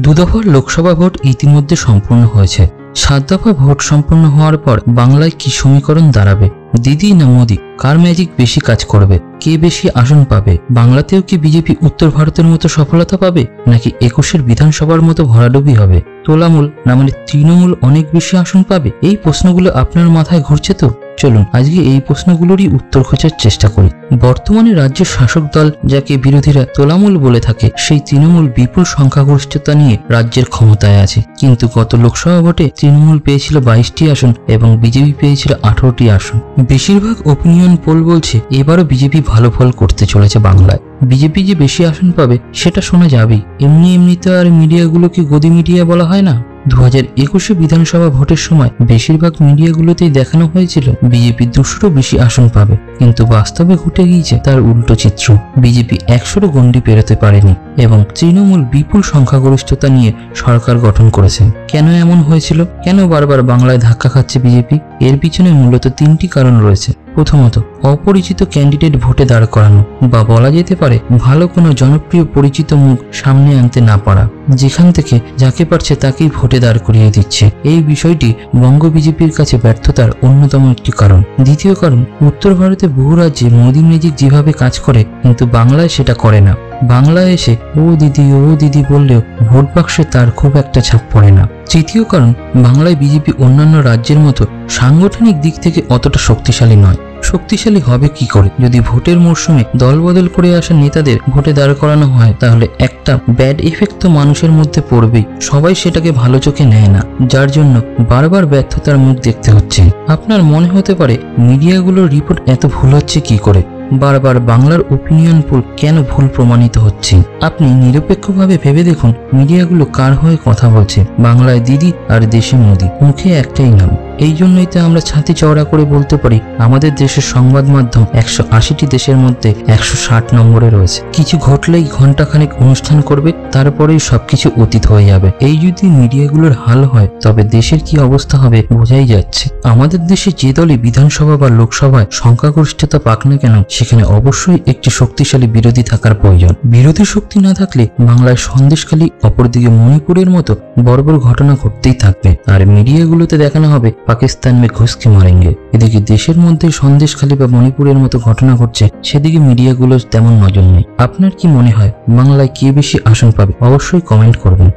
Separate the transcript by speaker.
Speaker 1: দুদফার Lok Sabha vote ইতিমধ্যে সম্পূর্ণ হয়েছে। 7 দফা ভোট সম্পন্ন হওয়ার পর বাংলায় কি সমীকরণ দাঁড়াবে? দিদি না মোদি, কার ম্যাজিক বেশি কাজ করবে? কে বেশি আসন পাবে? বাংলাতেও কি বিজেপি উত্তর ভারতের মতো সফলতা পাবে, নাকি 21-এর বিধানসভার মতো ভরাডুবি হবে? তোলামূল না মানে তৃণমূল অনেক বেশি আসন পাবে? এই প্রশ্নগুলো আপনার মাথায় ঘুরছে তো? চলুন আজকে এই প্রশ্নগুলোরই উত্তর খোঁজার চেষ্টা করি। বর্তমানে রাজ্যের শাসক দল, যাকে বিরোধীরা তোলামূল বলে থাকে, সেই তৃণমূল বিপুল সংখ্যাগরিষ্ঠতা নিয়ে রাজ্যের ক্ষমতায় আছে। কিন্তু গত লোকসভা ভোটে তৃণমূল পেয়েছিল 22টি আসন এবং বিজেপি পেয়েছিল 18টি আসন। বেশিরভাগ ওপিনিয়ন পোল বলছে এবারও বিজেপি ভালো ফল করতে চলেছে বাংলায়। বিজেপি যে বেশি আসন পাবে সেটা শোনা যাবেই। এমনিতে আর মিডিয়াগুলোকে গদি মিডিয়া বলা হয় না? 2021 বিধানসভা ভোটের সময় বেশিরভাগ মিডিয়াগুলোতেই দেখানো হয়েছিল বিজেপি 200-রও বেশি আসন পাবে, কিন্তু বাস্তবে ঘটে গিয়েছে তার উল্টো চিত্র। বিজেপি 100-রও গণ্ডি পেরোতে পারেনি এবং তৃণমূল বিপুল সংখ্যাগরিষ্ঠতা নিয়ে সরকার গঠন করেছে। কেন এমন হয়েছিল? কেন বারবার বাংলায় ধাক্কা খাচ্ছে বিজেপি? এর পিছনে মূলত 3টি কারণ রয়েছে। প্রথমত, অপরিচিত ক্যান্ডিডেট ভোটে দাঁড় করানো, বা বলা যেতে পারে ভালো কোনো জনপ্রিয় পরিচিত মুখ সামনে আনতে না পারা, যেখান থেকে যাকে পারছে তাকেই ভোটে দাঁড় করিয়ে দিচ্ছে। এই বিষয়টি বঙ্গ বিজেপির কাছে ব্যর্থতার অন্যতম একটি কারণ। দ্বিতীয় কারণ, উত্তর ভারতে বহু রাজ্যে মোদি ম্যাজিক যেভাবে কাজ করে, কিন্তু বাংলায় সেটা করে না। বাংলায় এসে ও দিদি বললেও ভোট বাক্সে তার খুব একটা ছাপ পড়ে না। তৃতীয় কারণ, বাংলায় বিজেপি অন্যান্য রাজ্যের মতো সাংগঠনিক দিক থেকে অতটা শক্তিশালী নয়। শক্তিশালী হবে কি করে? যদি ভোটের মরশুমে দলবদল করে আসা নেতাদের ভোটে দাঁড় করানো হয়, তাহলে একটা ব্যাড এফেক্ট তো মানুষের মধ্যে পড়বেই। সবাই সেটাকে ভালো চোখে নেয় না, যার জন্য বারবার ব্যর্থতার মুখ দেখতে হচ্ছে। আপনার মনে হতে পারে মিডিয়াগুলোর রিপোর্ট এত ভুল হচ্ছে কি করে? বারবার বাংলার ওপিনিয়ন পোল কেন ভুল প্রমাণিত হচ্ছে? আপনি নিরপেক্ষভাবে ভেবে দেখুন, মিডিয়াগুলো কার হয়ে কথা বলছে? বাংলায় দিদি আর দেশে মোদি, মুখে একটাই নাম। এই জন্যই তো আমরা ছাতি চওড়া করে বলতে পারি আমাদের দেশের সংবাদ মাধ্যম 180টি দেশের মধ্যে 160 নম্বরে রয়েছে। কিছু ঘটলেই ঘন্টাখানেক অনুষ্ঠান করবে, তারপরেই সবকিছু অতীত হয়ে যাবে। এই যদি মিডিয়াগুলোর হাল হয়, তবে দেশের কি অবস্থা হবে বোঝাই যাচ্ছে। আমাদের দেশে যে দলই বিধানসভা বা লোকসভায় সংখ্যাগরিষ্ঠতা পাক না কেন, সেখানে অবশ্যই একটি শক্তিশালী বিরোধী থাকার প্রয়োজন। বিরোধী শক্তি না থাকলে বাংলায় সন্দেশখালী, অপরদিকে মণিপুরের মতো বর্বর ঘটনা ঘটতেই থাকবে। আর মিডিয়াগুলোতে দেখানো হবে পাকিস্তান মে ঘুষ কে মারেঙ্গে। এদিকে দেশের মধ্যে সন্দেশখালী বা মণিপুরের মতো ঘটনা ঘটছে, সেদিকে মিডিয়াগুলো তেমন নজর নেই। আপনার কি মনে হয় বাংলায় কে বেশি আসন পাবে? অবশ্যই কমেন্ট করবেন।